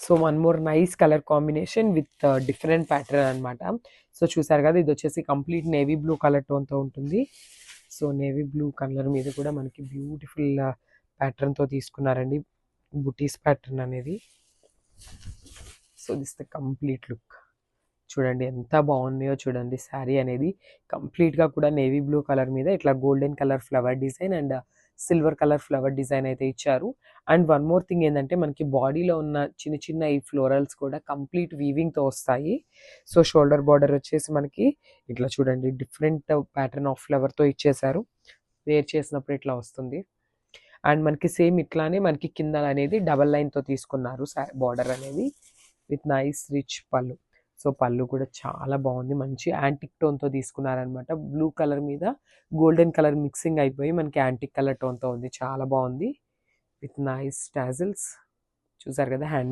So one more nice colour combination with different pattern అనమాట. So చూసారు కదా, ఇది వచ్చేసి కంప్లీట్ నేవీ బ్లూ కలర్ టోన్తో ఉంటుంది. సో నేవీ బ్లూ కలర్ మీద కూడా మనకి బ్యూటిఫుల్ ప్యాటర్న్తో తీసుకున్నారండి, బుటీస్ ప్యాటర్న్ అనేది. So this the complete look. చూడండి ఎంత బాగున్నాయో చూడండి. శారీ అనేది కంప్లీట్గా కూడా నేవీ బ్లూ కలర్ మీద ఇట్లా golden colour flower design and silver colour flower design అయితే ఇచ్చారు. అండ్ వన్ మోర్ థింగ్ ఏంటంటే మనకి బాడీలో ఉన్న చిన్న చిన్న ఈ ఫ్లోరల్స్ కూడా కంప్లీట్ వీవింగ్తో వస్తాయి. సో షోల్డర్ బార్డర్ వచ్చేసి మనకి ఇట్లా చూడండి డిఫరెంట్ ప్యాటర్న్ ఆఫ్ ఫ్లవర్తో ఇచ్చేసారు. వేర్ చేసినప్పుడు ఇట్లా వస్తుంది. అండ్ మనకి సేమ్ ఇట్లానే మనకి కింద అనేది డబల్ లైన్తో తీసుకున్నారు బార్డర్ అనేది విత్ నైస్ రిచ్ పళ్ళు. సో పళ్ళు కూడా చాలా బాగుంది, మంచి యాంటిక్ టోన్తో తీసుకున్నారనమాట. బ్లూ కలర్ మీద గోల్డెన్ కలర్ మిక్సింగ్ అయిపోయి మనకి యాంటిక్ కలర్ టోన్తో ఉంది, చాలా బాగుంది విత్ నైస్ టాజిల్స్. చూసారు కదా హ్యాండ్